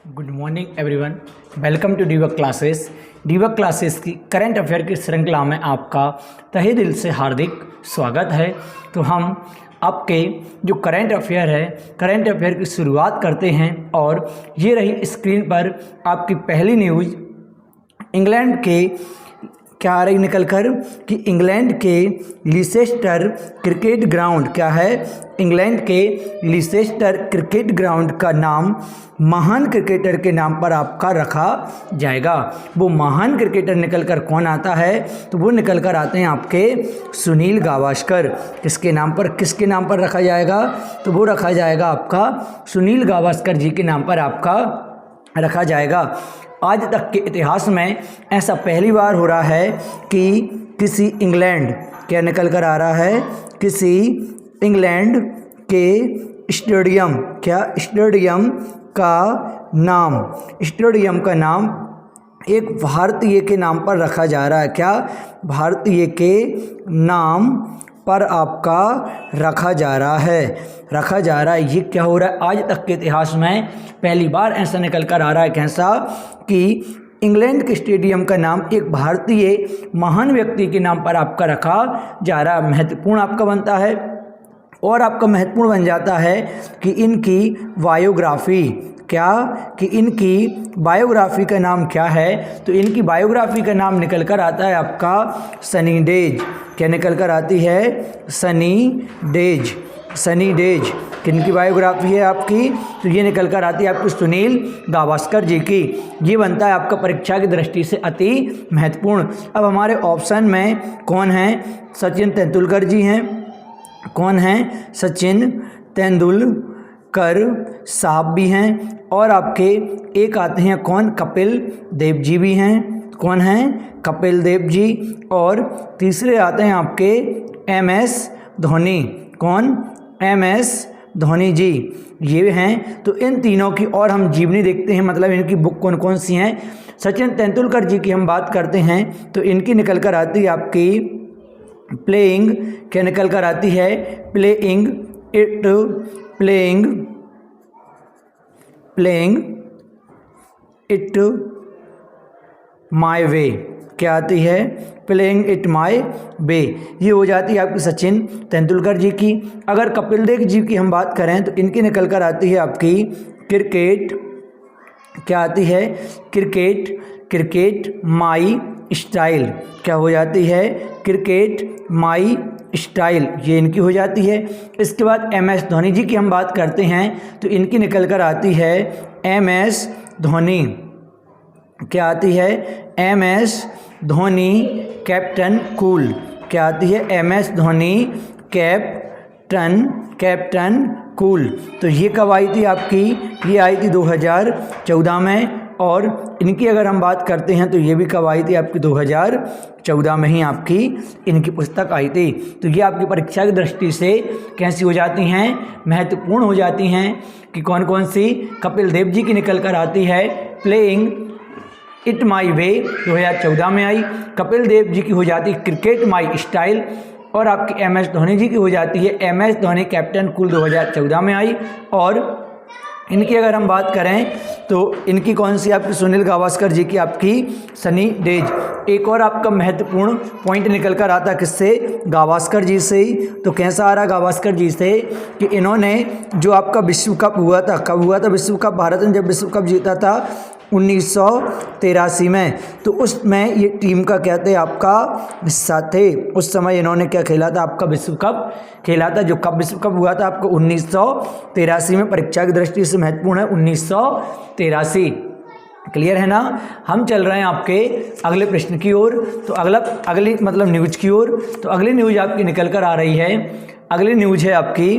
Good morning everyone, welcome to डीवर्क classes. डीवर्क classes की करंट अफेयर की श्रृंखला में आपका तहे दिल से हार्दिक स्वागत है। तो हम आपके जो करंट अफेयर है, करंट अफेयर की शुरुआत करते हैं और ये रही स्क्रीन पर आपकी पहली न्यूज़। इंग्लैंड के क्या आ रही निकल कर कि इंग्लैंड के लीसेस्टर क्रिकेट ग्राउंड क्या है, इंग्लैंड के लीसेस्टर क्रिकेट ग्राउंड का नाम महान क्रिकेटर के नाम पर आपका रखा जाएगा। वो महान क्रिकेटर निकल कर कौन आता है, तो वो निकल कर आते हैं आपके सुनील गावस्कर। किसके नाम पर रखा जाएगा, तो वो रखा जाएगा आपका सुनील गावस्कर जी के नाम पर आपका रखा जाएगा। आज तक के इतिहास में ऐसा पहली बार हो रहा है कि किसी इंग्लैंड क्या निकल कर आ रहा है, किसी इंग्लैंड के स्टेडियम का नाम एक भारतीय के नाम पर रखा जा रहा है। क्या भारतीय के नाम पर आपका रखा जा रहा है। ये क्या हो रहा है, आज तक के इतिहास में पहली बार ऐसा निकल कर आ रहा है कैसा कि इंग्लैंड के स्टेडियम का नाम एक भारतीय महान व्यक्ति के नाम पर आपका रखा जा रहा है। महत्वपूर्ण आपका बनता है और आपका महत्वपूर्ण बन जाता है कि इनकी बायोग्राफी बायोग्राफी का नाम क्या है, तो इनकी बायोग्राफी का नाम निकल कर आता है आपका सनी डेज। क्या निकल कर आती है, सनी डेज। किनकी बायोग्राफी है आपकी, तो ये निकल कर आती है आपकी सुनील गावस्कर जी की। ये बनता है आपका परीक्षा की दृष्टि से अति महत्वपूर्ण। अब हमारे ऑप्शन में कौन है, सचिन तेंदुलकर जी हैं। कौन हैं, सचिन तेंदुलकर साहब भी हैं। और आपके एक आते हैं कौन, कपिल देव जी भी हैं। कौन हैं, कपिल देव जी। और तीसरे आते हैं आपके MS धोनी। कौन, MS धोनी जी, ये हैं। तो इन तीनों की और हम जीवनी देखते हैं, मतलब इनकी बुक कौन कौन सी हैं। सचिन तेंदुलकर जी की हम बात करते हैं तो इनकी निकल कर आती है आपकी प्लेइंग, क्या निकल कर आती है, प्लेइंग इट माय वे। क्या आती है, प्लेइंग इट माय वे। ये हो जाती है आपकी सचिन तेंदुलकर जी की। अगर कपिल देव जी की हम बात करें तो इनकी निकल कर आती है आपकी क्रिकेट, क्या आती है, क्रिकेट माई स्टाइल। क्या हो जाती है, क्रिकेट माई स्टाइल, ये इनकी हो जाती है। इसके बाद MS धोनी जी की हम बात करते हैं तो इनकी निकल कर आती है MS धोनी। क्या आती है, MS धोनी कैप्टन कूल। क्या आती है, MS धोनी कैप्टन कूल। तो ये कब आई थी आपकी, ये आई थी 2014 में। और इनकी अगर हम बात करते हैं तो ये भी कब आई थी आपकी 2014 में ही आपकी इनकी पुस्तक आई थी। तो ये आपकी परीक्षा की दृष्टि से कैसी हो जाती हैं, महत्वपूर्ण हो जाती हैं कि कौन कौन सी। कपिल देव जी की निकल कर आती है प्लेइंग इट माई वे, 2014 में आई। कपिल देव जी की हो जाती है क्रिकेट माई स्टाइल। और आपकी MS धोनी जी की हो जाती है MS धोनी कैप्टन कूल, 2014 में आई। और इनकी अगर हम बात करें तो इनकी कौन सी आपकी सुनील गावस्कर जी की आपकी सनी डेज। एक और आपका महत्वपूर्ण पॉइंट निकल कर आता किससे, गावस्कर जी से ही। तो कैसा आ रहा गावस्कर जी से कि इन्होंने जो आपका विश्व कप हुआ था, कब हुआ था विश्व कप, भारत ने जब विश्व कप जीता था 1983 में, तो उसमें ये टीम का कहते हैं आपका हिस्सा थे। उस समय इन्होंने क्या खेला था, आपका विश्व कप खेला था। जो कब विश्व कप हुआ था आपको 1983 में, परीक्षा की दृष्टि से महत्वपूर्ण है 1983। क्लियर है ना। हम चल रहे हैं आपके अगले प्रश्न की ओर। तो अगली मतलब न्यूज़ की ओर। तो अगली न्यूज़ आपकी निकल कर आ रही है, अगली न्यूज़ है आपकी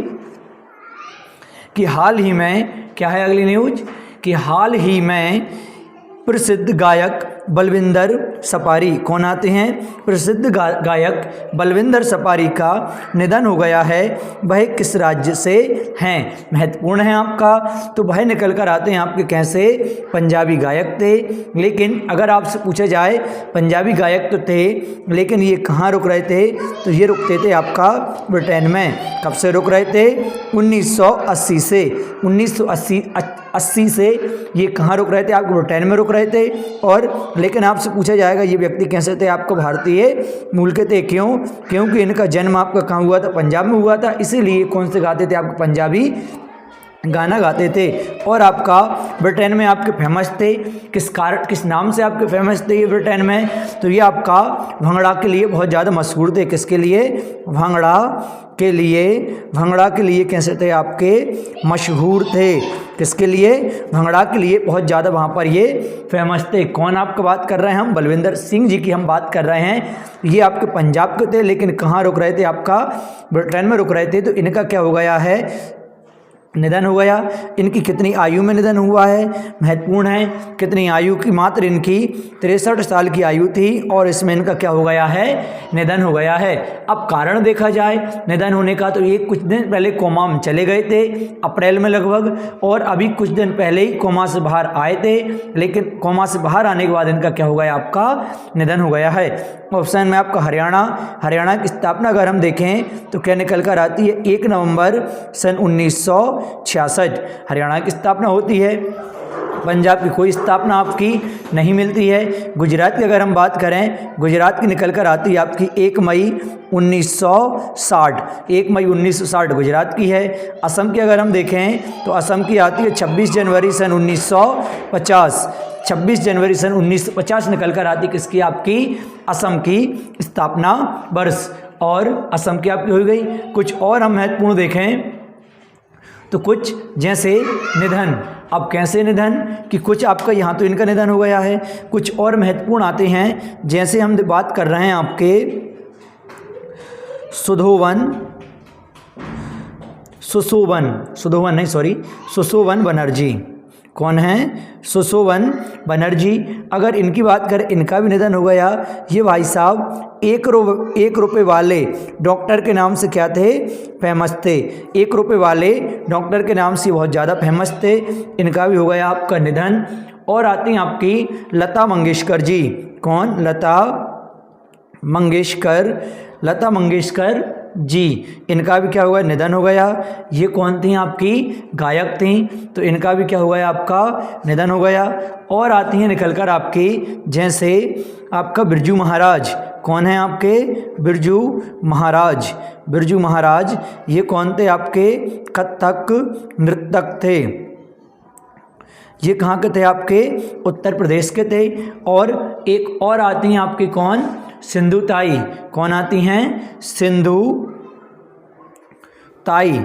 कि हाल ही में, क्या है अगली न्यूज़, कि हाल ही में प्रसिद्ध गायक बलविंदर सपारी, कौन आते हैं, प्रसिद्ध गायक बलविंदर सपारी का निधन हो गया है। वह किस राज्य से हैं, महत्वपूर्ण है आपका। तो वह निकल कर आते हैं आपके कैसे, पंजाबी गायक थे। लेकिन अगर आपसे पूछा जाए, पंजाबी गायक तो थे लेकिन ये कहाँ रुक रहे थे, तो ये रुकते थे आपका ब्रिटेन में। कब से रुक रहे थे, 1980 से। 1980 80 से ये कहाँ रुक रहे थे, आपको ब्रिटेन में रुक रहे थे। और लेकिन आपसे पूछा जाएगा ये व्यक्ति कैसे थे, आपको भारतीय मूल के थे। क्यों? क्योंकि इनका जन्म आपका कहाँ हुआ था, पंजाब में हुआ था, इसीलिए कौन से गाते थे, आपको पंजाबी गाना गाते थे। और आपका ब्रिटेन में आपके फेमस थे, किस नाम से आपके फेमस थे ये ब्रिटेन में, तो ये आपका भंगड़ा के लिए बहुत ज़्यादा मशहूर थे। किसके लिए? भंगड़ा के लिए कैसे थे, आपके मशहूर थे। किसके लिए? भंगड़ा के लिए बहुत ज़्यादा वहाँ पर ये फेमस थे। कौन आपका बात कर रहे हैं हम? बलविंदर सिंह जी की हम बात कर रहे हैं। ये आपके पंजाब के थे, लेकिन कहाँ रुक रहे थे, आपका ब्रिटेन में रुक रहे थे। तो इनका क्या हो गया है, निधन हो गया। इनकी कितनी आयु में निधन हुआ है, महत्वपूर्ण है। कितनी आयु की? मात्र इनकी 63 साल की आयु थी और इसमें इनका क्या हो गया है, निधन हो गया है। अब कारण देखा जाए निधन होने का, तो ये कुछ दिन पहले कोमा में चले गए थे, अप्रैल में लगभग, और अभी कुछ दिन पहले ही कोमा से बाहर आए थे। लेकिन कोमा से बाहर आने के बाद इनका क्या हो गया, आपका निधन हो गया है। ऑप्शन में आपका हरियाणा की स्थापना अगर हम देखें तो क्या निकल कर आती है, 1 नवंबर सन 1966 हरियाणा की स्थापना होती है। पंजाब की कोई स्थापना आपकी नहीं मिलती है। गुजरात की अगर हम बात करें, गुजरात की निकल कर आती है आपकी 1 मई 1960, 1 मई 1960 गुजरात की है। असम की अगर हम देखें तो असम की आती है 26 जनवरी सन 1950, 26 जनवरी सन 1950 निकल कर आती किसकी, आपकी असम की स्थापना वर्ष। और असम की आपकी हो गई। कुछ और हम महत्वपूर्ण देखें तो कुछ जैसे निधन, अब कैसे निधन कि कुछ आपका यहाँ तो इनका निधन हो गया है, कुछ और महत्वपूर्ण आते हैं। जैसे हम बात कर रहे हैं आपके सुशोभन बनर्जी। कौन है? सुशोभन बनर्जी। अगर इनकी बात करें, इनका भी निधन हो गया। ये भाई साहब 1 रुपये वाले डॉक्टर के नाम से क्या थे, फेमस थे। 1 रुपये वाले डॉक्टर के नाम से बहुत ज़्यादा फेमस थे। इनका भी हो गया आपका निधन। और आती हैं आपकी लता मंगेशकर जी। कौन? लता मंगेशकर जी। इनका भी क्या हुआ, निधन हो गया। ये कौन थी, आपकी गायक थी, तो इनका भी क्या हो गया, आपका निधन हो गया। और आती हैं निकल कर आपकी जैसे आपका बिरजू महाराज। कौन है आपके? बिरजू महाराज। ये कौन थे? आपके कथक नृतक थे। ये कहाँ के थे? आपके उत्तर प्रदेश के थे। और एक और आती हैं आपकी कौन? सिंधु ताई। कौन आती हैं? सिंधु ताई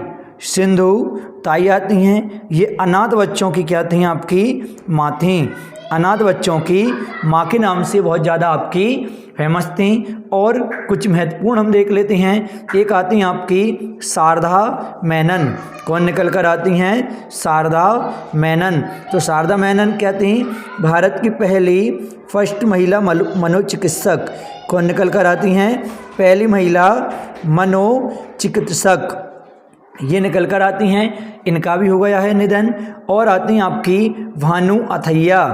आती हैं। ये अनाथ बच्चों की क्या थी, आपकी माँ थी। अनाथ बच्चों की माँ के नाम से बहुत ज़्यादा आपकी फेमस थी। और कुछ महत्वपूर्ण हम देख लेते हैं। एक आती हैं आपकी शारदा मेनन। कौन निकल कर आती हैं? शारदा मेनन। तो शारदा मेनन क्या थी? भारत की पहली फर्स्ट महिला मनोचिकित्सक। कौन निकल कर आती हैं? पहली महिला मनोचिकित्सक ये निकल कर आती हैं। इनका भी हो गया है निधन। और आती हैं आपकी भानु अथैया।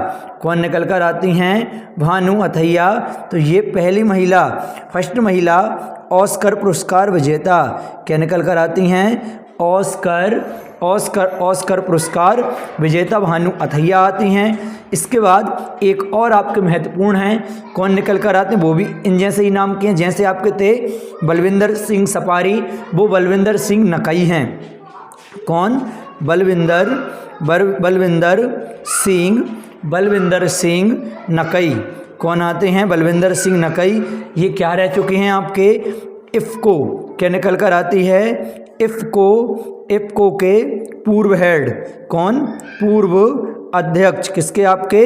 कौन निकल कर आती हैं? भानु अथैया। तो ये पहली महिला, फर्स्ट महिला ऑस्कर पुरस्कार विजेता। क्या निकल कर आती हैं? ऑस्कर पुरस्कार विजेता भानु अथैया आती हैं। इसके बाद एक और आपके महत्वपूर्ण हैं। कौन निकल कर आते हैं? वो भी इन जैसे ही नाम के हैं। जैसे आपके थे बलविंदर सिंह सपारी, वो बलविंदर सिंह नकई हैं। कौन? बलविंदर सिंह नकई। कौन आते हैं? बलविंदर सिंह नकई। ये क्या रह चुके हैं? आपके इफ़को। क्या निकल कर आती है? इफ़को के पूर्व हेड। कौन? पूर्व अध्यक्ष। किसके? आपके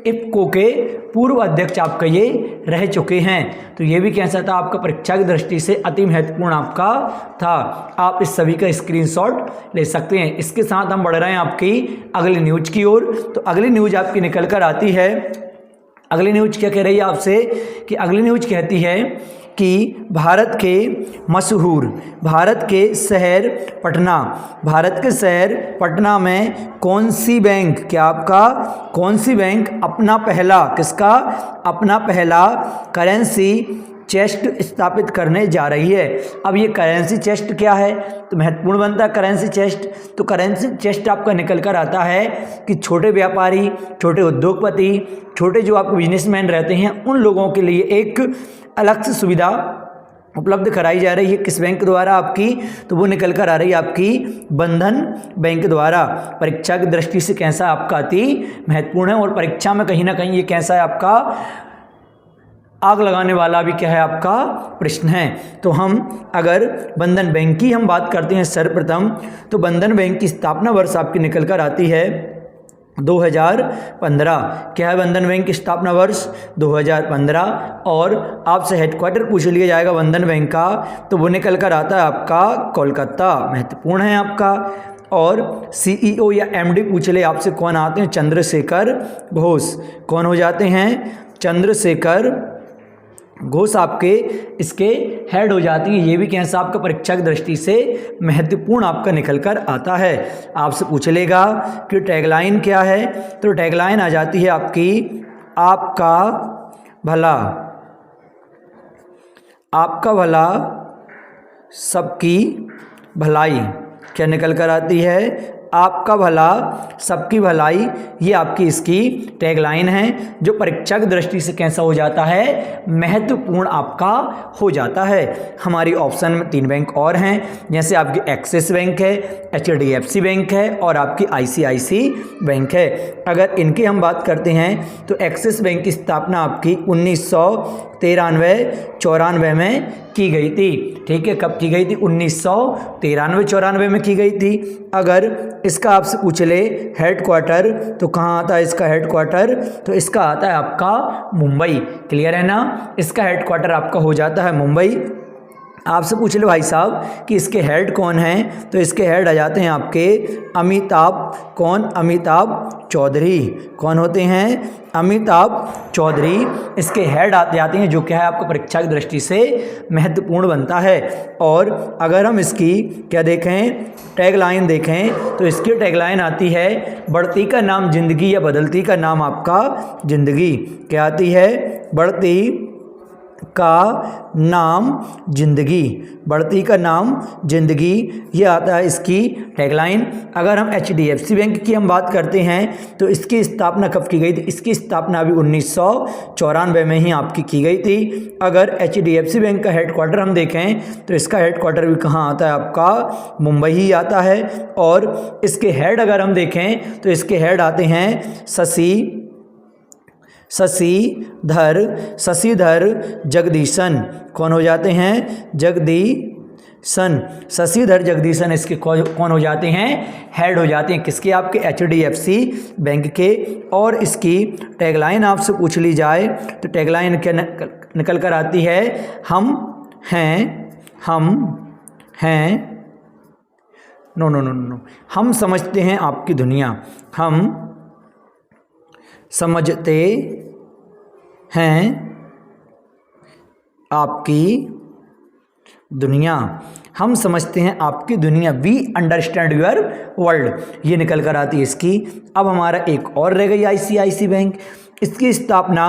इफ़को के पूर्व अध्यक्ष आपका ये रह चुके हैं। तो ये भी कैसा था, आपका परीक्षा की दृष्टि से अति महत्वपूर्ण आपका था। आप इस सभी का स्क्रीनशॉट ले सकते हैं। इसके साथ हम बढ़ रहे हैं आपकी अगली न्यूज की ओर। तो अगली न्यूज आपकी निकल कर आती है। अगली न्यूज क्या कह रही है आपसे कि अगली न्यूज कहती है कि भारत के शहर पटना में कौन सी बैंक, क्या आपका कौन सी बैंक अपना पहला करेंसी चेस्ट स्थापित करने जा रही है। अब ये करेंसी चेस्ट क्या है, तो महत्वपूर्ण बनता है करेंसी चेस्ट। तो करेंसी चेस्ट आपका निकल कर आता है कि छोटे व्यापारी, छोटे उद्योगपति, छोटे जो आपके बिजनेसमैन रहते हैं, उन लोगों के लिए एक अलग से सुविधा उपलब्ध कराई जा रही है। किस बैंक द्वारा आपकी, तो वो निकल कर आ रही है आपकी बंधन बैंक द्वारा। परीक्षा की दृष्टि से कैसा आपका अति महत्वपूर्ण है, और परीक्षा में कहीं ना कहीं ये कैसा है आपका आग लगाने वाला भी क्या है आपका प्रश्न है। तो हम अगर बंधन बैंक की हम बात करते हैं सर्वप्रथम, तो बंधन बैंक की स्थापना वर्ष आपकी निकल कर आती है 2015। क्या है बंधन बैंक की स्थापना वर्ष 2015। और आपसे हेडक्वार्टर पूछ लिया जाएगा बंधन बैंक का, तो वो निकल कर आता है आपका कोलकाता, महत्वपूर्ण है आपका। और CEO या MD पूछ ले आपसे, कौन आते हैं, चंद्रशेखर घोष। कौन हो जाते हैं, चंद्रशेखर घोष आपके इसके हेड हो जाती है। ये भी कैसा आपका परीक्षा की दृष्टि से महत्वपूर्ण आपका निकल कर आता है। आपसे पूछ लेगा कि टैगलाइन क्या है, तो टैगलाइन आ जाती है आपकी आपका भला, आपका भला सबकी भलाई। क्या निकल कर आती है, आपका भला सबकी भलाई। ये आपकी इसकी टैगलाइन है, जो परीक्षा की दृष्टि से कैसा हो जाता है, महत्वपूर्ण आपका हो जाता है। हमारी ऑप्शन में 3 बैंक और हैं, जैसे आपकी एक्सिस बैंक है, HDFC बैंक है और आपकी ICICI बैंक है। अगर इनकी हम बात करते हैं, तो एक्सिस बैंक की स्थापना आपकी 1993-94 में की गई थी। ठीक है, कब की गई थी, 1993-94 में की गई थी। अगर इसका आपसे पूछ ले हेडक्वार्टर, तो कहाँ आता है इसका हेडक्वार्टर, तो इसका आता है आपका मुंबई। क्लियर है ना, इसका हेडक्वार्टर आपका हो जाता है मुंबई। आपसे पूछ ले भाई साहब कि इसके हेड कौन हैं, तो इसके हेड आ जाते हैं आपके अमिताभ, कौन, अमिताभ चौधरी। कौन होते हैं, अमिताभ चौधरी इसके हेड आते जाते हैं, जो क्या है आपको परीक्षा की दृष्टि से महत्वपूर्ण बनता है। और अगर हम इसकी क्या देखें, टैगलाइन देखें, तो इसकी टैगलाइन आती है, बढ़ती का नाम जिंदगी या बदलती का नाम आपका जिंदगी। क्या आती है, बढ़ती का नाम जिंदगी, बढ़ती का नाम जिंदगी, ये आता है इसकी टैगलाइन। अगर हम HDFC बैंक की हम बात करते हैं, तो इसकी स्थापना कब की गई थी, इसकी स्थापना अभी 1994 में ही आपकी की गई थी। अगर HDFC बैंक का हेडक्वार्टर हम देखें, तो इसका हेडक्वार्टर भी कहाँ आता है आपका मुंबई ही आता है। और इसके हेड अगर हम देखें, तो इसके हेड आते हैं शशिधर जगदीशन। कौन हो जाते हैं, जगदीशन, शशिधर जगदीशन इसके कौन हो जाते हैं, हेड हो जाते हैं। किसके, आपके HDFC बैंक के। और इसकी टैगलाइन आपसे पूछ ली जाए, तो टैगलाइन क्या निकल कर आती है, हम हैं नो, हम समझते हैं आपकी दुनिया, हम समझते हैं आपकी दुनिया, हम समझते हैं आपकी दुनिया, वी अंडरस्टैंड यूर वर्ल्ड, ये निकल कर आती है इसकी। अब हमारा एक और रह गई ICICI बैंक। इसकी स्थापना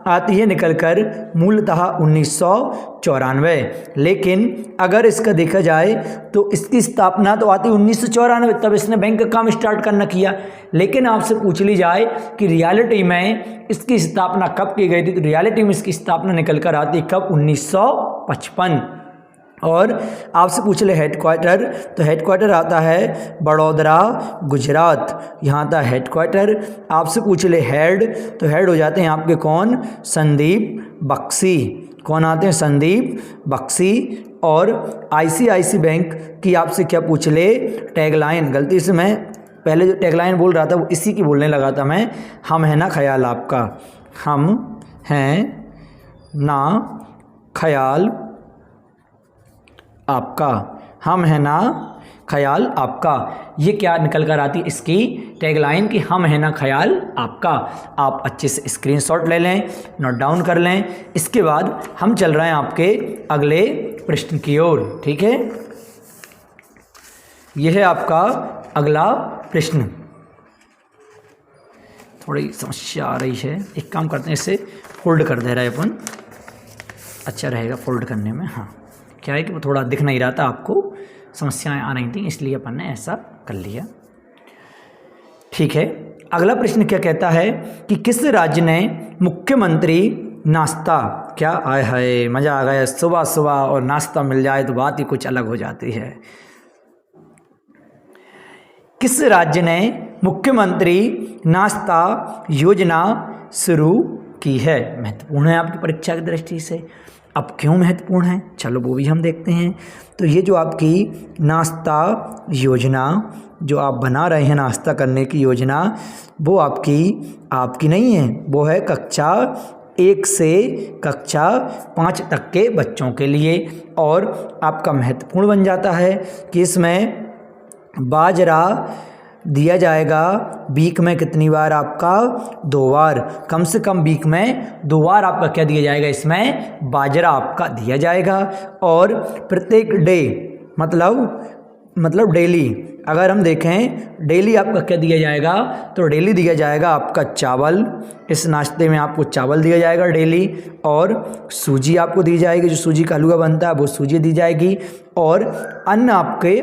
आती है निकलकर मूलतः 1994, लेकिन अगर इसका देखा जाए तो इसकी स्थापना तो आती है 1994, तब इसने बैंक का काम स्टार्ट करना किया। लेकिन आपसे पूछ ली जाए कि रियलिटी में इसकी स्थापना कब की गई थी, तो रियलिटी में इसकी स्थापना निकल कर आती है कब, 1955। और आपसे पूछ ले हेडक्वार्टर, तो हेडक्वार्टर आता है बड़ौदरा गुजरात, यहाँ आता है हेडक्वार्टर। आपसे पूछ ले हेड, तो हेड हो जाते हैं आपके कौन, संदीप बख्शी। कौन आते हैं, संदीप बख्शी। और ICICI बैंक की आपसे क्या पूछ ले, टैगलाइन, गलती से मैं पहले जो टैगलाइन बोल रहा था वो इसी की बोलने लगा था मैं, हम है ना ख्याल आपका, हम हैं ना ख्याल आपका, हम है ना ख्याल आपका। ये क्या निकल कर आती है इसकी टैगलाइन की, हम है ना ख्याल आपका। आप अच्छे से स्क्रीनशॉट ले लें, नोट डाउन कर लें। इसके बाद हम चल रहे हैं आपके अगले प्रश्न की ओर। ठीक है, यह है आपका अगला प्रश्न। थोड़ी समस्या आ रही है, एक काम करते हैं, इसे फोल्ड कर दे रहे हैं अपन, अच्छा रहेगा फोल्ड करने में। हाँ, क्या है कि वो थोड़ा दिख नहीं रहा था, आपको समस्याएं आ रही थी, इसलिए अपन ने ऐसा कर लिया। ठीक है, अगला प्रश्न क्या कहता है कि किस राज्य ने मुख्यमंत्री नाश्ता, क्या आए हाय मज़ा आ गया, सुबह सुबह और नाश्ता मिल जाए तो बात ही कुछ अलग हो जाती है। किस राज्य ने मुख्यमंत्री नाश्ता योजना शुरू की है? महत्वपूर्ण है आपकी परीक्षा की दृष्टि से। अब क्यों महत्वपूर्ण है, चलो वो भी हम देखते हैं। तो ये जो आपकी नाश्ता योजना जो आप बना रहे हैं, नाश्ता करने की योजना, वो आपकी नहीं है, वो है कक्षा 1 से कक्षा 5 तक के बच्चों के लिए। और आपका महत्वपूर्ण बन जाता है कि इसमें बाजरा दिया जाएगा वीक में कितनी बार? आपका 2 बार, कम से कम वीक में 2 बार आपका क्या दिया जाएगा? इसमें बाजरा आपका दिया जाएगा। और प्रत्येक डे मतलब डेली, अगर हम देखें डेली आपका क्या दिया जाएगा? तो डेली दिया जाएगा आपका चावल, इस नाश्ते में आपको चावल दिया जाएगा डेली। और सूजी आपको दी जाएगी, जो सूजी का हलवा बनता है वो सूजी दी जाएगी। और अन्य आपके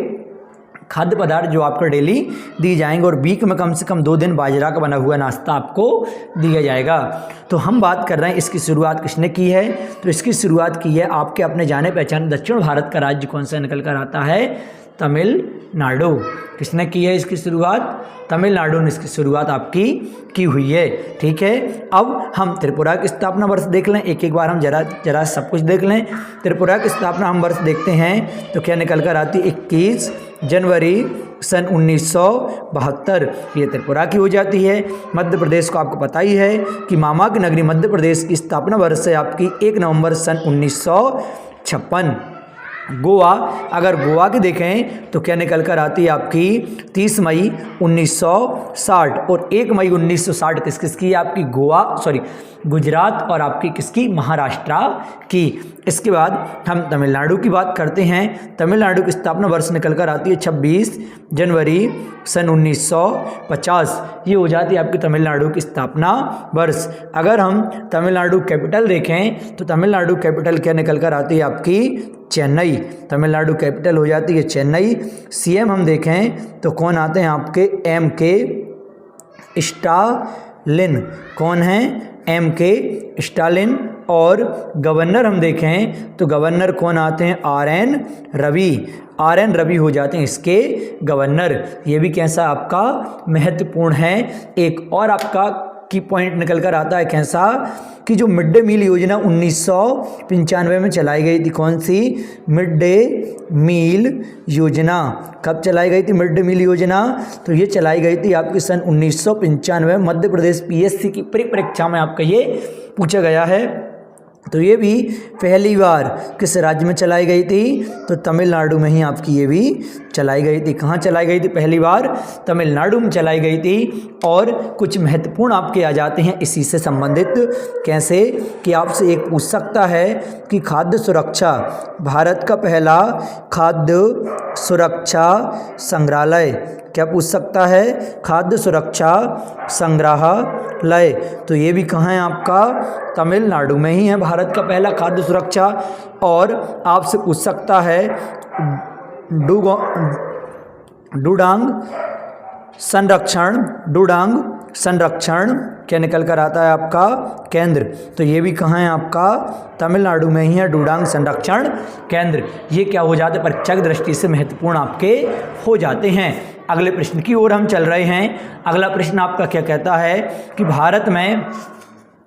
खाद्य पदार्थ जो आपको डेली दी जाएंगे। और वीक में कम से कम 2 दिन बाजरा का बना हुआ नाश्ता आपको दिया जाएगा। तो हम बात कर रहे हैं इसकी शुरुआत किसने की है? तो इसकी शुरुआत की है आपके अपने जाने पहचाने दक्षिण भारत का राज्य कौन सा निकल कर आता है? तमिलनाडु। किसने की है इसकी शुरुआत? तमिलनाडु ने इसकी शुरुआत आपकी की हुई है। ठीक है, अब हम त्रिपुरा की स्थापना वर्ष देख लें, एक बार हम जरा सब कुछ देख लें। त्रिपुरा की स्थापना हम वर्ष देखते हैं तो क्या निकल कर आती? 21 जनवरी सन 1972, ये त्रिपुरा की हो जाती है। मध्य प्रदेश को आपको पता ही है कि मामा की नगरी मध्य प्रदेश की स्थापना वर्ष है आपकी 1 नवंबर सन 1956। गोवा, अगर गोवा की देखें तो क्या निकल कर आती है आपकी? 30 मई 1960। और 1 मई 1960 किसकी आपकी? गुजरात और आपकी किसकी? महाराष्ट्र की। इसके बाद हम तमिलनाडु की बात करते हैं। तमिलनाडु की स्थापना वर्ष निकल कर आती है 26 जनवरी सन 1950। ये हो जाती है आपकी तमिलनाडु की स्थापना वर्ष। अगर हम तमिलनाडु कैपिटल देखें तो तमिलनाडु कैपिटल क्या निकल कर आती है आपकी? चेन्नई। तमिलनाडु कैपिटल हो जाती है चेन्नई। सीएम हम देखें तो कौन आते हैं आपके? MK Stalin. कौन है? MK Stalin. और गवर्नर हम देखें तो गवर्नर कौन आते हैं? RN रवि हो जाते हैं इसके गवर्नर। ये भी कैसा आपका महत्वपूर्ण है। एक और आपका की पॉइंट निकल कर आता है कैसा कि जो मिड डे मील योजना 1995 में चलाई गई थी, कौन सी? मिड डे मील योजना। कब चलाई गई थी मिड डे मील योजना? तो ये चलाई गई थी आपकी सन 1995 मध्य प्रदेश PSC की परीक्षा में आपका ये पूछा गया है। तो ये भी पहली बार किस राज्य में चलाई गई थी? तो तमिलनाडु में ही आपकी ये भी चलाई गई थी। कहाँ चलाई गई थी पहली बार? तमिलनाडु में चलाई गई थी। और कुछ महत्वपूर्ण आपके आ जाते हैं इसी से संबंधित। कैसे कि आपसे एक पूछ सकता है कि खाद्य सुरक्षा, भारत का पहला खाद्य सुरक्षा संग्रहालय, क्या पूछ सकता है? खाद्य सुरक्षा संग्रहालय। तो ये भी कहाँ है आपका? तमिलनाडु में ही है भारत का पहला खाद्य सुरक्षा। और आपसे पूछ सकता है डूडांग संरक्षण क्या निकल कर आता है आपका? केंद्र। तो ये भी कहाँ है आपका? तमिलनाडु में ही है डूडांग संरक्षण केंद्र। ये क्या हो जाते हैं? परीक्षा की दृष्टि से महत्वपूर्ण आपके हो जाते हैं। अगले प्रश्न की ओर हम चल रहे हैं। अगला प्रश्न आपका क्या कहता है कि भारत में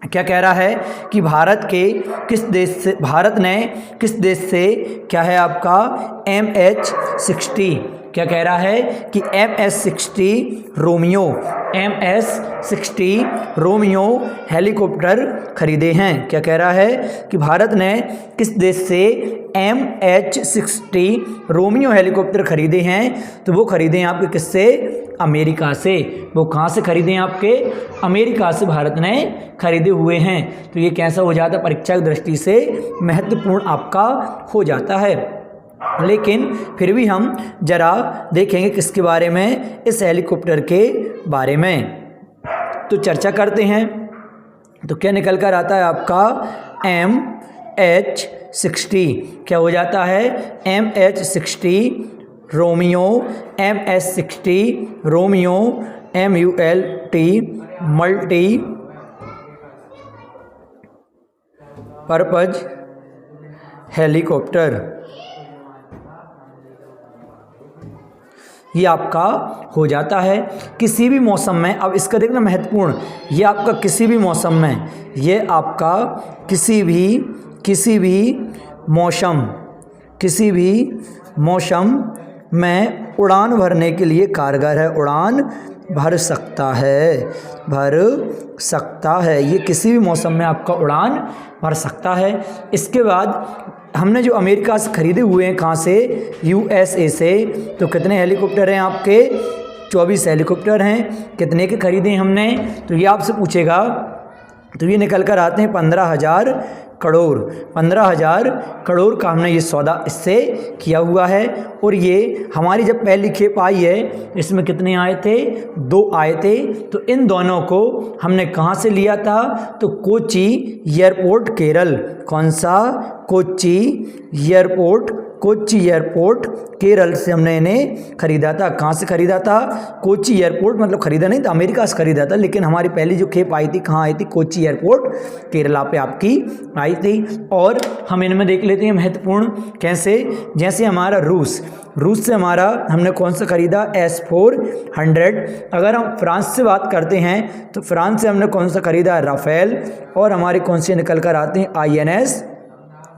क्या कह रहा है कि भारत ने किस देश से क्या है आपका? MH-60, क्या कह रहा है कि MS-60 रोमियो हेलीकॉप्टर खरीदे हैं। क्या कह रहा है कि भारत ने किस देश से MH-60 रोमियो हेलीकॉप्टर खरीदे हैं? तो वो खरीदे हैं आपके किससे? अमेरिका से। वो कहाँ से खरीदे हैं आपके? अमेरिका से भारत ने खरीदे हुए हैं। तो ये कैसा हो जाता है? परीक्षा की दृष्टि से महत्वपूर्ण आपका हो जाता है। लेकिन फिर भी हम जरा देखेंगे किसके बारे में? इस हेलीकॉप्टर के बारे में तो चर्चा करते हैं। तो क्या निकल कर आता है आपका? MH60 क्या हो जाता है, MH60 Romeo, MS60 Romeo, MULT multi purpose helicopter. ये आपका हो जाता है किसी भी मौसम में। अब इसका देखना महत्वपूर्ण, ये आपका किसी भी मौसम में, ये आपका किसी भी मौसम में उड़ान भरने के लिए कारगर है, उड़ान भर सकता है, ये किसी भी मौसम में आपका उड़ान भर सकता है। इसके बाद हमने जो अमेरिका से ख़रीदे हुए हैं, कहाँ से, USA से, तो कितने हेलीकॉप्टर हैं आपके, 24 हेलीकॉप्टर हैं। कितने के ख़रीदे हमने, तो ये आपसे पूछेगा, तो ये निकल कर आते हैं 15,000 करोड़। 15,000 करोड़ का हमने ये सौदा इससे किया हुआ है। और ये हमारी जब पहली खेप आई है, इसमें कितने आए थे, 2 आए थे। तो इन दोनों को हमने कहाँ से लिया था, तो कोच्चि एयरपोर्ट केरल। कौन सा, कोच्चि एयरपोर्ट केरल से हमने इन्हें खरीदा था। कहाँ से खरीदा था, कोच्चि एयरपोर्ट, मतलब खरीदा नहीं था, अमेरिका से खरीदा था, लेकिन हमारी पहली जो खेप आई थी कहाँ आई थी, कोच्चि एयरपोर्ट केरला पे आपकी आई थी। और हम इनमें देख लेते हैं महत्वपूर्ण कैसे, जैसे हमारा रूस से हमारा हमने कौन सा खरीदा, S-400। अगर हम फ्रांस से बात करते हैं तो फ्रांस से हमने कौन सा खरीदा, राफेल। और हमारे कौन से निकल कर आते हैं, INS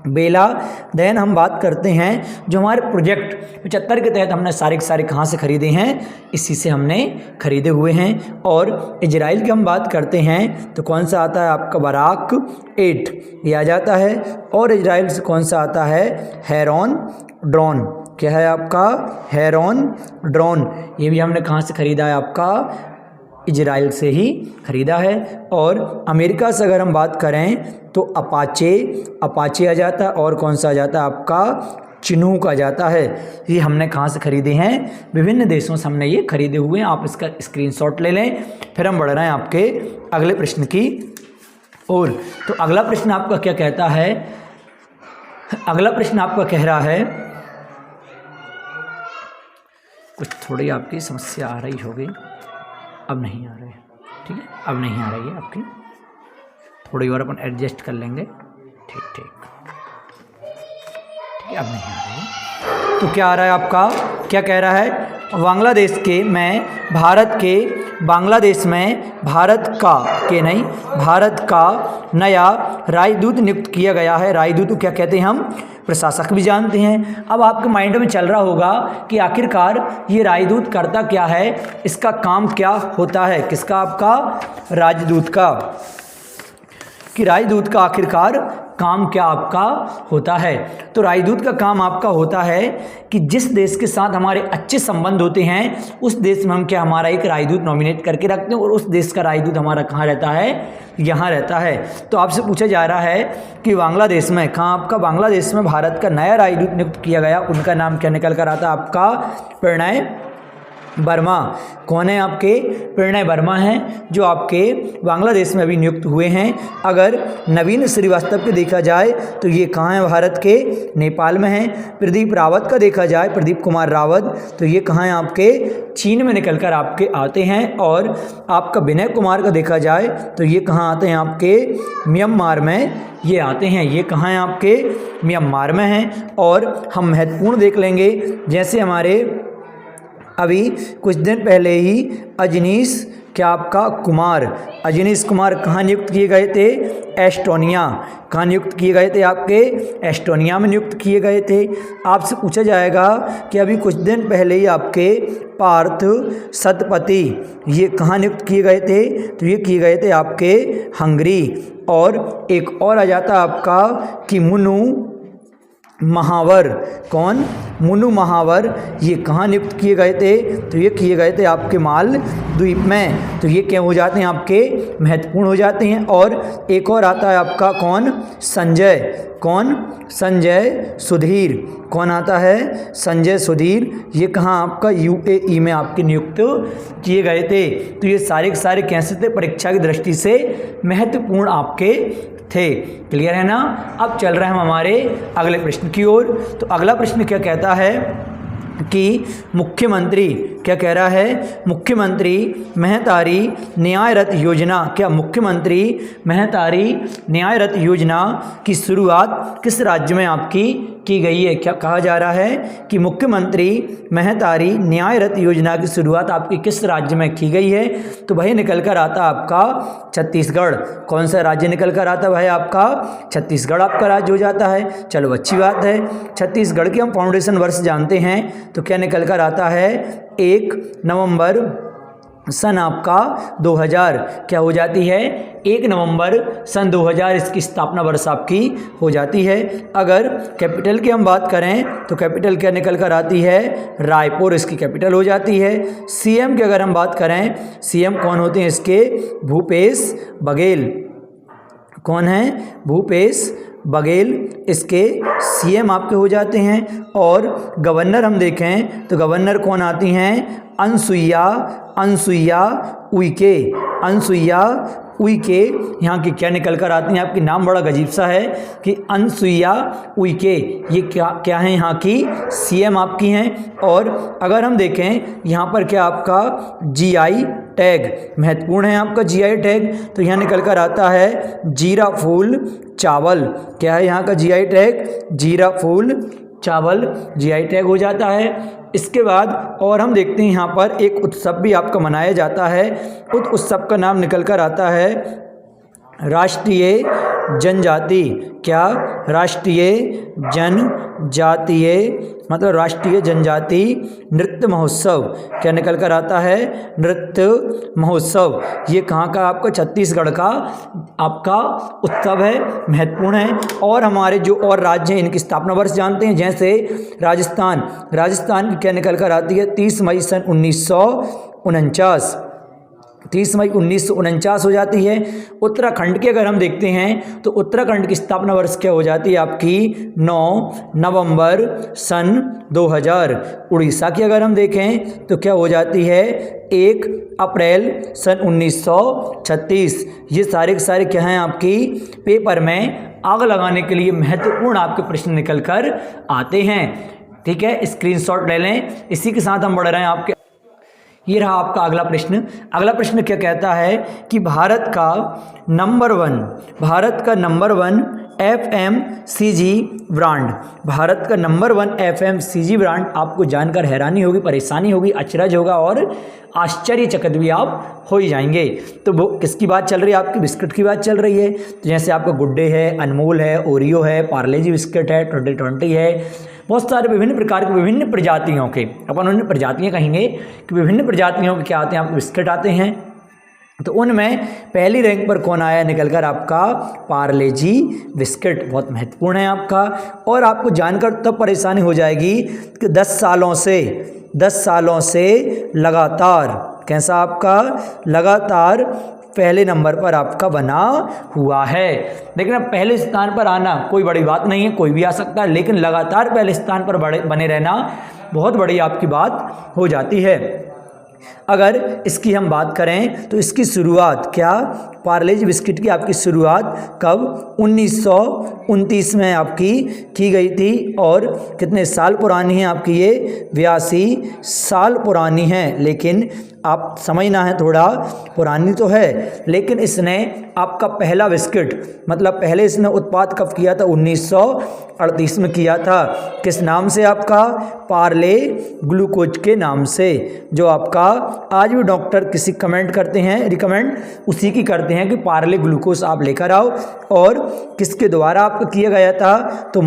बेला। देन हम बात करते हैं जो हमारे प्रोजेक्ट 75 के तहत हमने सारे के सारे कहाँ से खरीदे हैं, इसी से हमने खरीदे हुए हैं। और इजराइल की हम बात करते हैं तो कौन सा आता है आपका, बराक 8 ये आ जाता है। और इजराइल से कौन सा आता है, हेरॉन ड्रोन। क्या है आपका, हेरॉन ड्रोन। ये भी हमने कहाँ से खरीदा है आपका, इजराइल से ही खरीदा है। और अमेरिका से अगर हम बात करें तो अपाचे आ जाता है। और कौन सा आ जाता है आपका, चिनूक आ जाता है। ये हमने कहाँ से खरीदे हैं, विभिन्न देशों से हमने ये खरीदे हुए हैं। आप इसका स्क्रीनशॉट ले लें। फिर हम बढ़ रहे हैं आपके अगले प्रश्न की ओर। तो अगला प्रश्न आपका क्या कहता है, अगला प्रश्न आपका कह रहा है, कुछ थोड़ी आपकी समस्या आ रही होगी, अब नहीं आ रही, ठीक है, अब नहीं आ रही है आपकी, थोड़ी और अपन एडजस्ट कर लेंगे, ठीक, अब नहीं आ रही है। तो क्या आ रहा है आपका, क्या कह रहा है, भारत का नया राजदूत नियुक्त किया गया है। राजदूत क्या कहते हैं हम, प्रशासक भी जानते हैं। अब आपके माइंड में चल रहा होगा कि आखिरकार ये राजदूत करता क्या है, इसका काम क्या होता है, किसका, आपका राजदूत का, कि राजदूत का आखिरकार काम क्या आपका होता है। तो राजदूत का काम आपका होता है कि जिस देश के साथ हमारे अच्छे संबंध होते हैं उस देश में हम क्या, हमारा एक राजदूत नॉमिनेट करके रखते हैं और उस देश का राजदूत हमारा कहाँ रहता है, यहाँ रहता है। तो आपसे पूछा जा रहा है कि बांग्लादेश में, कहाँ आपका, बांग्लादेश में भारत का नया राजदूत नियुक्त किया गया, उनका नाम क्या निकल कर आता है आपका, प्रणय वर्मा। कौन है आपके, प्रणय वर्मा हैं, जो आपके बांग्लादेश में अभी नियुक्त हुए हैं। अगर नवीन श्रीवास्तव के देखा जाए तो ये कहाँ है, भारत के नेपाल में हैं। प्रदीप रावत का देखा जाए, प्रदीप कुमार रावत, तो ये कहाँ हैं आपके, चीन में निकल कर आपके आते हैं। और आपका विनय कुमार का देखा जाए तो ये कहाँ आते हैं आपके, म्यांमार में ये आते हैं। ये कहाँ हैं आपके, म्यांमार में हैं। और हम महत्वपूर्ण देख लेंगे, जैसे हमारे अभी कुछ दिन पहले ही अजनीश क्या आपका कुमार, अजनीश कुमार कहाँ नियुक्त किए गए थे, एस्टोनिया। कहाँ नियुक्त किए गए थे आपके, एस्टोनिया में नियुक्त किए गए थे। आपसे पूछा जाएगा कि अभी कुछ दिन पहले ही आपके पार्थ सतपति ये कहाँ नियुक्त किए गए थे, तो ये किए गए थे आपके हंगरी। और एक और आ जाता आपका कि मुनु महावर। कौन, मुनु महावर, ये कहाँ नियुक्त किए गए थे, तो ये किए गए थे आपके मालद्वीप में। तो ये क्या हो जाते हैं आपके, महत्वपूर्ण हो जाते हैं। और एक और आता है आपका कौन, संजय, कौन, संजय सुधीर। कौन आता है, संजय सुधीर, ये कहाँ आपका UAE में आपके नियुक्त किए गए थे। तो ये सारे के सारे कैसे थे, परीक्षा की दृष्टि से महत्वपूर्ण आपके थे। क्लियर है ना। अब चल रहे हैं हम हमारे अगले प्रश्न की ओर। तो अगला प्रश्न क्या कहता है कि मुख्यमंत्री क्या कह रहा है, मुख्यमंत्री महतारी न्याय रथ योजना, क्या मुख्यमंत्री महतारी न्याय रथ योजना की शुरुआत किस राज्य में आपकी की गई है। क्या कहा जा रहा है कि मुख्यमंत्री महतारी न्याय रथ योजना की शुरुआत आपकी किस राज्य में की गई है। तो भाई निकल कर आता आपका छत्तीसगढ़। कौन सा राज्य निकल कर आता भाई आपका, छत्तीसगढ़ आपका राज्य हो जाता है। चलो अच्छी बात है। छत्तीसगढ़ के हम फाउंडेशन वर्ष जानते हैं, तो क्या निकल कर आता है 1 नवंबर सन आपका 2000। क्या हो जाती है 1 नवंबर सन 2000 इसकी स्थापना वर्ष आपकी हो जाती है। अगर कैपिटल की हम बात करें तो कैपिटल क्या निकल कर आती है, रायपुर इसकी कैपिटल हो जाती है। सीएम की अगर हम बात करें, सीएम कौन होते हैं इसके, भूपेश बघेल। कौन है, भूपेश बघेल इसके सीएम आपके हो जाते हैं। और गवर्नर हम देखें तो गवर्नर कौन आती हैं, अनसुईया उइके। अनसुईया उइके यहाँ की क्या निकल कर आती हैं, आपकी नाम बड़ा गजीब सा है कि अनसुईया उइके, ये क्या है यहाँ की सीएम आपकी हैं। और अगर हम देखें यहाँ पर क्या आपका जीआई टैग महत्वपूर्ण है, आपका जीआई टैग, तो यहाँ निकल कर आता है जीरा फूल चावल। क्या है यहाँ का जीआई टैग, जीरा फूल चावल जीआई टैग हो जाता है। इसके बाद और हम देखते हैं यहाँ पर एक उत्सव भी आपका मनाया जाता है। उस उत्सव का नाम निकल कर आता है राष्ट्रीय जनजाति। क्या, राष्ट्रीय जनजातीय मतलब राष्ट्रीय जनजाति नृत्य महोत्सव। क्या निकल कर आता है, नृत्य महोत्सव। ये कहाँ का आपका, छत्तीसगढ़ का आपका उत्सव है, महत्वपूर्ण है। और हमारे जो और राज्य हैं इनकी स्थापना वर्ष जानते हैं, जैसे राजस्थान। राजस्थान की क्या निकल कर आती है, 30 मई सन 1949। 30 मई 1949 हो जाती है। उत्तराखंड की अगर हम देखते हैं तो उत्तराखंड की स्थापना वर्ष क्या हो जाती है आपकी, 9 नवंबर सन 2000। उड़ीसा की अगर हम देखें तो क्या हो जाती है, 1 अप्रैल सन 1936। ये सारे के सारे क्या हैं आपकी पेपर में आग लगाने के लिए महत्वपूर्ण आपके प्रश्न निकल कर आते हैं। ठीक है, स्क्रीनशॉट ले लें। इसी के साथ हम बढ़ रहे हैं आपके, ये रहा आपका अगला प्रश्न। अगला प्रश्न क्या कहता है कि भारत का नंबर 1 FMCG ब्रांड, भारत का नंबर 1 FMCG ब्रांड, आपको जानकर हैरानी होगी, परेशानी होगी, अचरज होगा और आश्चर्यचकित भी आप हो ही जाएंगे। तो वो किसकी बात चल रही है, आपकी बिस्किट की बात चल रही है। तो जैसे आपका गुड डे है, अनमोल है, ओरियो है, पार्ले जी बिस्किट है, 2020 है, बहुत सारे विभिन्न प्रकार के विभिन्न प्रजातियों के, अपन उन्हें प्रजातियाँ कहेंगे कि विभिन्न प्रजातियों के क्या आते हैं, आपको बिस्किट आते हैं। तो उनमें पहली रैंक पर कौन आया निकल कर, आपका पार्ले जी बिस्किट, बहुत महत्वपूर्ण है आपका। और आपको जानकर तब परेशानी हो जाएगी कि 10 सालों से लगातार, कैसा आपका लगातार पहले नंबर पर आपका बना हुआ है। लेकिन अब पहले स्थान पर आना कोई बड़ी बात नहीं है, कोई भी आ सकता है, लेकिन लगातार पहले स्थान पर बने रहना बहुत बड़ी आपकी बात हो जाती है। अगर इसकी हम बात करें तो इसकी शुरुआत क्या, पार्ले जी बिस्किट की आपकी शुरुआत कब, 1929 में आपकी की गई थी। और कितने साल पुरानी है आपकी ये, 82 साल पुरानी है। लेकिन आप समझना है थोड़ा, पुरानी तो है लेकिन इसने आपका पहला बिस्किट मतलब पहले इसने उत्पाद कब किया था, 1938 में किया था। किस नाम से, आपका पार्ले ग्लूकोज के नाम से, जो आपका आज भी डॉक्टर किसी कमेंट करते हैं, रिकमेंड उसी की करते हैं कि पार्ले ग्लूकोज आप लेकर आओ। और किसके द्वारा आपका किया गया था, तो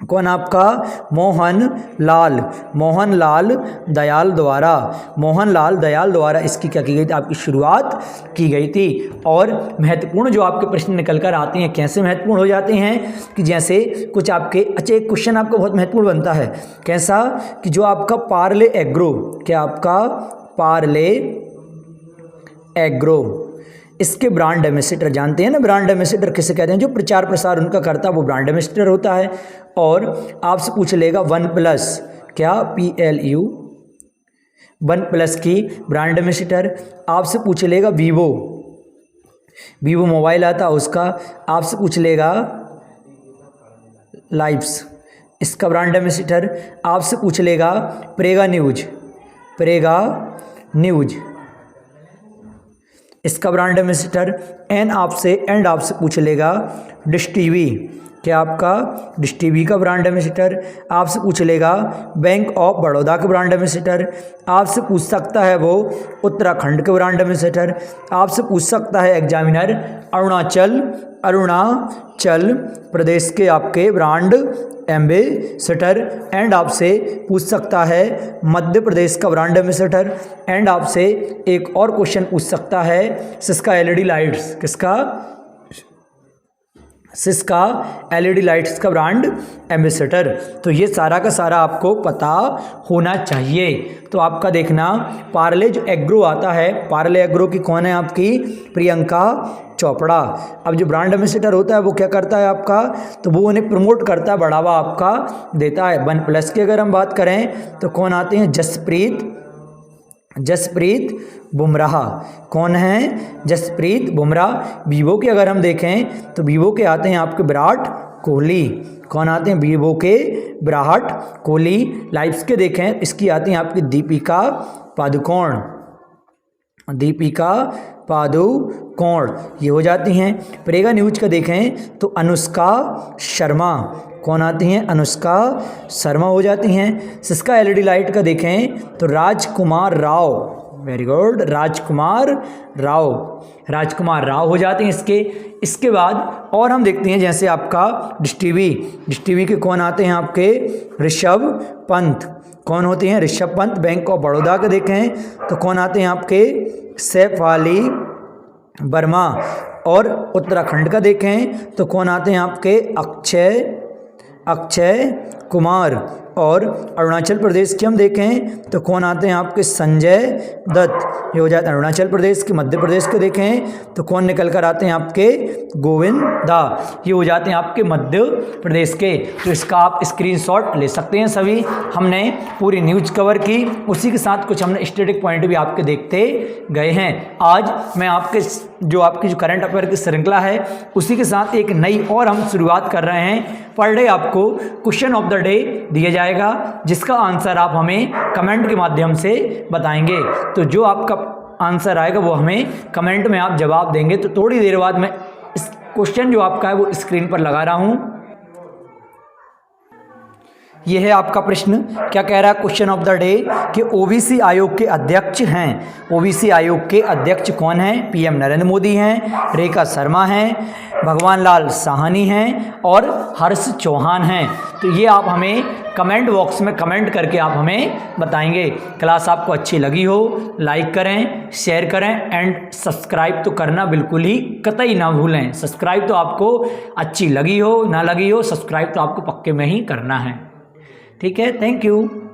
कौन आपका, मोहन लाल दयाल द्वारा इसकी क्या की गई थी, आपकी शुरुआत की गई थी। और महत्वपूर्ण जो आपके प्रश्न निकल कर आते हैं, कैसे महत्वपूर्ण हो जाते हैं कि जैसे कुछ आपके, अच्छा एक क्वेश्चन आपका बहुत महत्वपूर्ण बनता है, कैसा कि जो आपका पार्ले एग्रो, क्या आपका पार्ले एग्रो, इसके ब्रांड एम्बेसडर जानते हैं ना, ब्रांड एम्बेसडर किसे कहते हैं, जो प्रचार प्रसार उनका करता है वो ब्रांड एम्बेसडर होता है। और आपसे पूछ लेगा OnePlus, क्या PLU, OnePlus की ब्रांड एम्बेसडर। आपसे पूछ लेगा वीवो मोबाइल आता उसका आपसे पूछ लेगा लाइव्स। इसका ब्रांड एम्बेसडर आपसे पूछ लेगा प्रेगा न्यूज। इसका ब्रांड एम्बेसडर एंड आपसे पूछ लेगा डिश टीवी। क्या आपका डिश टीवी का ब्रांड एम्बेसडर आपसे पूछ लेगा बैंक ऑफ बड़ौदा का ब्रांड एम्बेसडर। आपसे पूछ सकता है वो उत्तराखंड के ब्रांड एम्बेसडर। आपसे पूछ सकता है एग्जामिनर अरुणाचल प्रदेश के आपके ब्रांड एम्बेसडर। एंड आपसे पूछ सकता है मध्य प्रदेश का ब्रांड एम्बेसडर। एंड आपसे एक और क्वेश्चन पूछ सकता है Syska LED lights. Syska LED lights का ब्रांड एम्बेसडर। तो ये सारा का सारा आपको पता होना चाहिए। तो आपका देखना पार्ले जो एग्रो आता है, पार्ले एग्रो की कौन है आपकी प्रियंका चोपड़ा। अब जो ब्रांड एम्बेसडर होता है वो क्या करता है आपका, तो वो उन्हें प्रमोट करता है, बढ़ावा आपका देता है। वन प्लस की अगर हम बात करें तो कौन आते हैं, जसप्रीत बुमराह। कौन है, जसप्रीत बुमराह। वीवो के अगर हम देखें तो वीवो के आते हैं आपके विराट कोहली। कौन आते हैं, वीवो के विराट कोहली। लाइव्स के देखें इसकी आती हैं आपकी दीपिका पादुकोण, ये हो जाती हैं। प्रेगा न्यूज का देखें तो अनुष्का शर्मा। कौन आती हैं, अनुष्का शर्मा हो जाती हैं। सिस्का एलईडी लाइट का देखें तो राजकुमार राव। वेरी गुड, राजकुमार राव हो जाते हैं इसके बाद और हम देखते हैं जैसे आपका डिश टीवी के कौन आते हैं आपके ऋषभ पंत। कौन होते हैं, ऋषभ पंत। बैंक ऑफ बड़ौदा का देखें तो कौन आते हैं आपके सैफ अली वर्मा। और उत्तराखंड का देखें तो कौन आते हैं आपके अक्षय कुमार। और अरुणाचल प्रदेश की हम देखें तो कौन आते हैं आपके संजय दत्त, ये हो जाते हैं अरुणाचल प्रदेश के। मध्य प्रदेश के देखें तो कौन निकल कर आते हैं आपके गोविंदा, ये हो जाते हैं आपके मध्य प्रदेश के। तो इसका आप स्क्रीनशॉट ले सकते हैं सभी। हमने पूरी न्यूज़ कवर की, उसी के साथ कुछ हमने स्टैटिक पॉइंट भी आपके देखते गए हैं। आज मैं आपकी जो करंट अफेयर की श्रृंखला है उसी के साथ एक नई और हम शुरुआत कर रहे हैं। पर डे आपको क्वेश्चन ऑफ द डे दिया जाएगा जिसका आंसर आप हमें कमेंट के माध्यम से बताएंगे। तो जो आपका आंसर आएगा वो हमें कमेंट में आप जवाब देंगे। तो थोड़ी देर बाद मैं इस क्वेश्चन जो आपका है वो स्क्रीन पर लगा रहा हूँ। यह है आपका प्रश्न, क्या कह रहा है क्वेश्चन ऑफ द डे कि ओबीसी आयोग के अध्यक्ष हैं। ओबीसी आयोग के अध्यक्ष कौन हैं, पीएम नरेंद्र मोदी हैं, रेखा शर्मा हैं, भगवान लाल साहनी हैं और हर्ष चौहान हैं। तो ये आप हमें कमेंट बॉक्स में कमेंट करके आप हमें बताएंगे। क्लास आपको अच्छी लगी हो लाइक करें, शेयर करें एंड सब्सक्राइब तो करना बिल्कुल ही कतई ना भूलें। सब्सक्राइब तो आपको अच्छी लगी हो ना लगी हो, सब्सक्राइब तो आपको पक्के में ही करना है। ठीक है, थैंक यू।